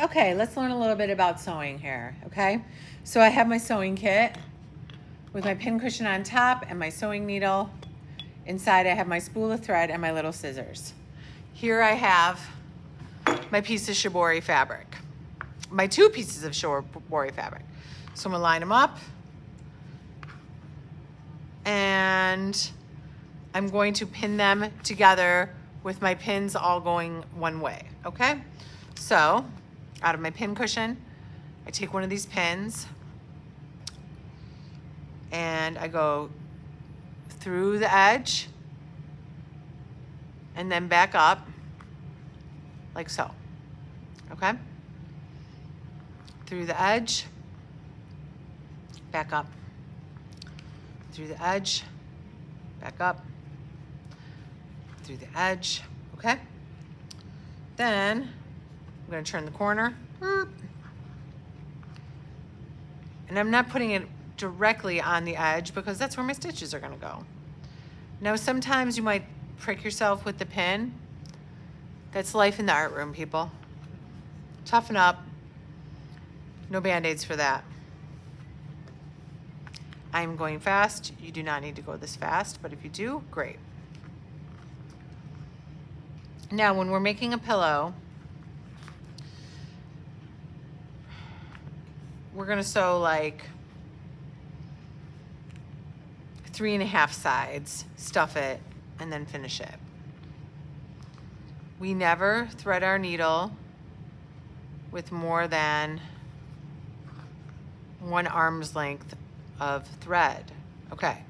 Okay, let's learn a little bit about sewing here, okay? So I have my sewing kit with my pin cushion on top and my sewing needle. Inside I have my spool of thread and my little scissors. Here I have my piece of shibori fabric, my 2 pieces of shibori fabric. So I'm gonna line them up and I'm going to pin them together with my pins all going one way, okay? So out of my pin cushion, I take one of these pins and I go through the edge and then back up like so, okay? Through the edge, back up. Through the edge, back up. Through the edge, okay? Then I'm gonna turn the corner. And I'm not putting it directly on the edge because that's where my stitches are gonna go. Now, sometimes you might prick yourself with the pin. That's life in the art room, people. Toughen up. No Band-Aids for that. I'm going fast. You do not need to go this fast, but if you do, great. Now, when we're making a pillow, we're gonna sew like 3.5 sides, stuff it, and then finish it. We never thread our needle with more than 1 arm's length of thread. Okay,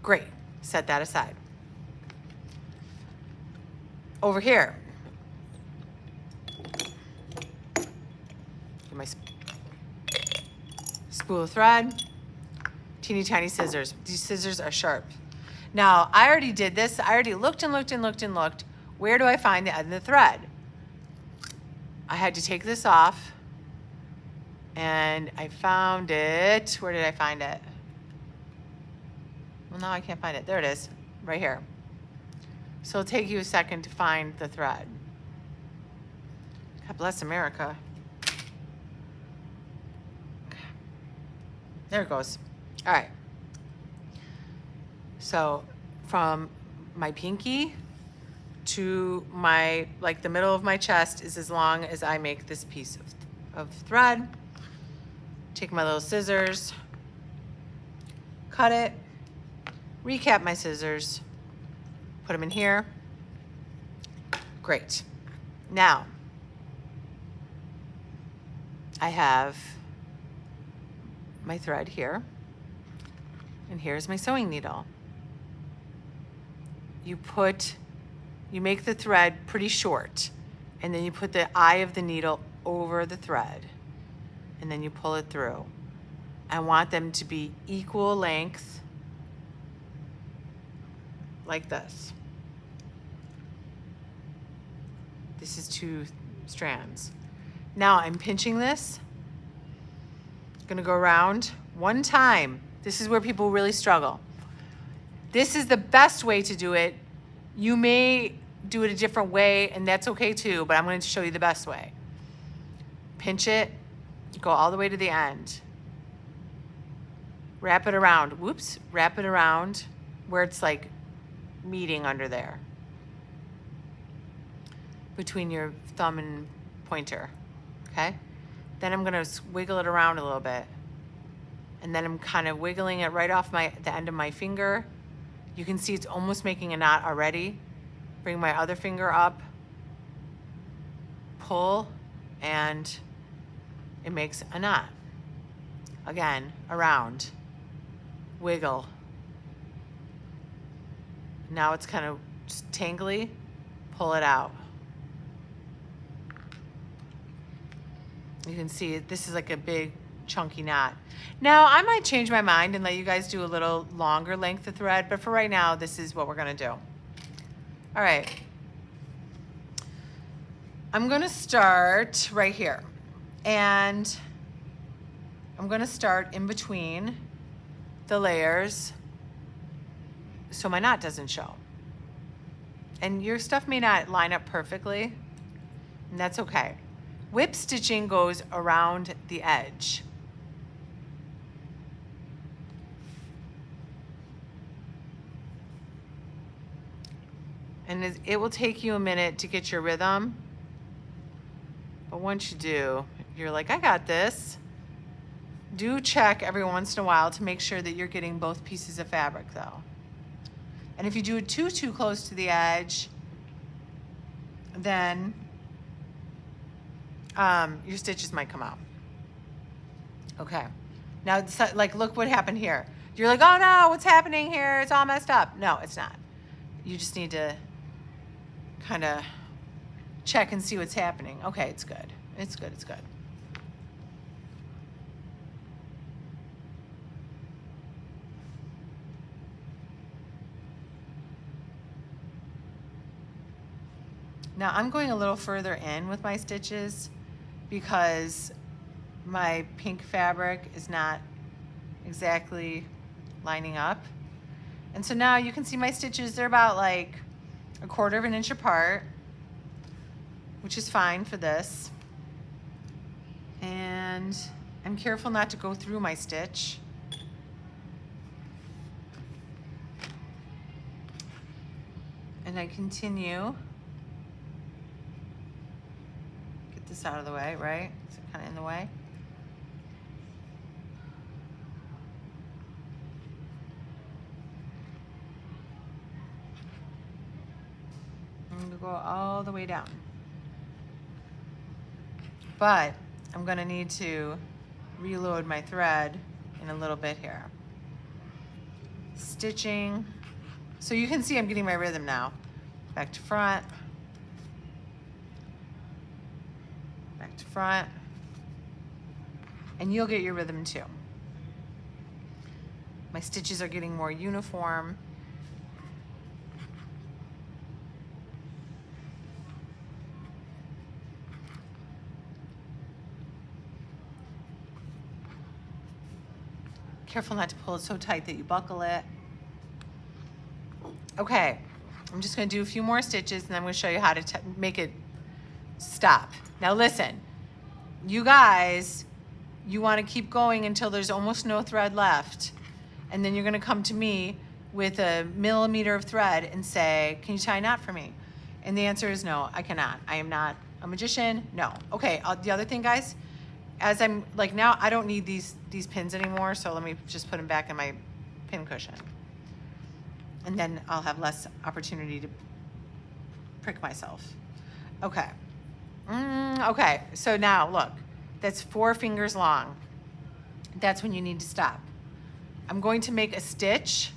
great, set that aside. Over here, get my spool of thread, teeny tiny scissors. These scissors are sharp. Now, I already did this. I already looked and looked and looked and looked. Where do I find the end of the thread? I had to take this off and I found it. Where did I find it? Well, now I can't find it. There it is, right here. So it'll take you a second to find the thread. God bless America. There it goes. All right. So from my pinky to my, like the middle of my chest is as long as I make this piece of thread. Take my little scissors, cut it, recap my scissors, put them in here. Great. Now, I have my thread here, and here's my sewing needle. You make the thread pretty short, and then you put the eye of the needle over the thread, and then you pull it through. I want them to be equal length, like this. This is 2 strands. Now I'm pinching this. Gonna go around 1 time. This is where people really struggle. This is the best way to do it. You may do it a different way, and that's okay too, but I'm going to show you the best way. Pinch it, go all the way to the end. Wrap it around. Whoops, wrap it around where it's like meeting under there, between your thumb and pointer, okay? Then I'm gonna wiggle it around a little bit. And then I'm kind of wiggling it right off the end of my finger. You can see it's almost making a knot already. Bring my other finger up, pull, and it makes a knot. Again, around, wiggle. Now it's kind of just tangly, pull it out. You can see this is like a big chunky knot. Now I might change my mind and let you guys do a little longer length of thread, but for right now, this is what we're gonna do. All right. I'm gonna start right here. And I'm gonna start in between the layers so my knot doesn't show. And your stuff may not line up perfectly, and that's okay. Whip stitching goes around the edge. And it will take you a minute to get your rhythm. But once you do, you're like, I got this. Do check every once in a while to make sure that you're getting both pieces of fabric though. And if you do it too close to the edge, then your stitches might come out. Okay. Now, like, look what happened here. You're like, oh no, what's happening here? It's all messed up. No, it's not. You just need to kind of check and see what's happening. Okay, it's good. It's good, it's good. Now I'm going a little further in with my stitches because my pink fabric is not exactly lining up. And so now you can see my stitches, they're about like 1/4 of an inch apart, which is fine for this. And I'm careful not to go through my stitch. And I continue. Get this out of the way, right? Is it kind of in the way? I'm going to go all the way down. But I'm going to need to reload my thread in a little bit here. Stitching. So you can see I'm getting my rhythm now. Back to front. Back to front. And you'll get your rhythm too. My stitches are getting more uniform. Careful not to pull it so tight that you buckle it. Okay, I'm just gonna do a few more stitches and then I'm gonna show you how to make it stop. Now listen, you guys, you wanna keep going until there's almost no thread left. And then you're gonna come to me with a millimeter of thread and say, can you tie a knot for me? And the answer is no, I cannot. I am not a magician, no. Okay, the other thing, guys, as I'm like now, I don't need these pins anymore, so let me just put them back in my pin cushion. And then I'll have less opportunity to prick myself. Okay. Okay, so now look, that's 4 fingers long. That's when you need to stop. I'm going to make a stitch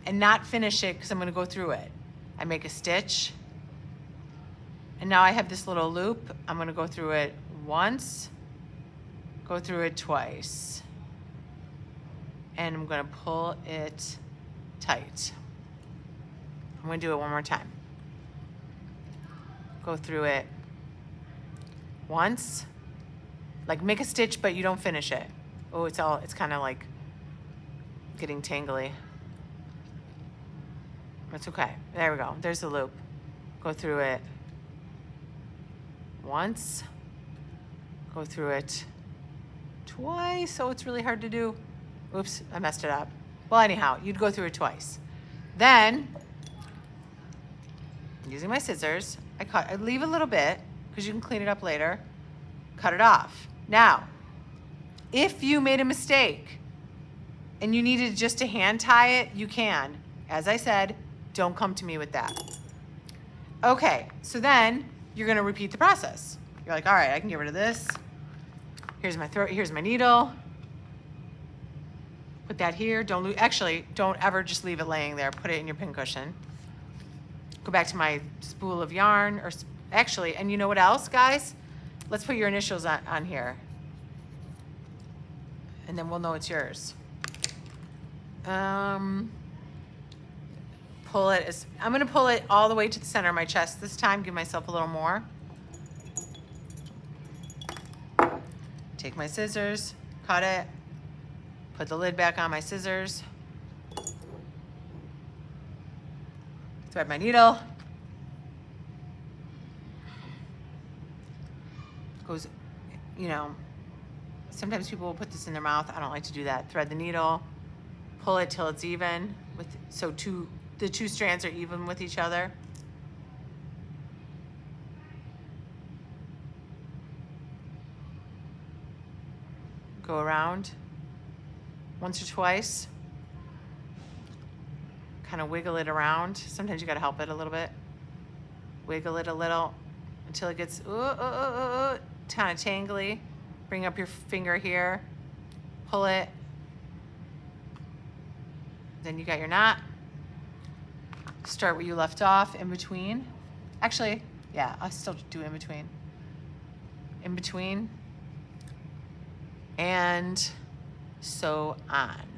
and not finish it because I'm gonna go through it. I make a stitch, and now I have this little loop. I'm gonna go through it once, go through it twice, and I'm gonna pull it tight. I'm gonna do it one more time. Go through it once, like make a stitch, but you don't finish it. Oh, it's kind of like getting tangly. That's okay. There we go. There's the loop. Go through it once, go through it twice. So it's really hard to do. Oops, I messed it up. Well, anyhow, you'd go through it twice. Then, using my scissors, I leave a little bit because you can clean it up later. Cut it off. Now, if you made a mistake and you needed just to hand tie it, you can. As I said, don't come to me with that. Okay, so then you're gonna repeat the process. You're like, all right, I can get rid of this. Here's my throat, here's my needle. Put that here, actually, don't ever just leave it laying there. Put it in your pincushion. Go back to my spool of yarn, or actually, and you know what else, guys? Let's put your initials on here. And then we'll know it's yours. Pull it, I'm gonna pull it all the way to the center of my chest this time, give myself a little more. Take my scissors, cut it, put the lid back on my scissors, thread my needle, go you know, sometimes people will put this in their mouth. I don't like to do that. Thread the needle, pull it till it's even with, so the two strands are even with each other. Go around once or twice. Kind of wiggle it around. Sometimes you got to help it a little bit. Wiggle it a little until it gets kind of tangly. Bring up your finger here. Pull it. Then you got your knot. Start where you left off, in between. Actually, yeah, I'll still do in between. In between. And so on.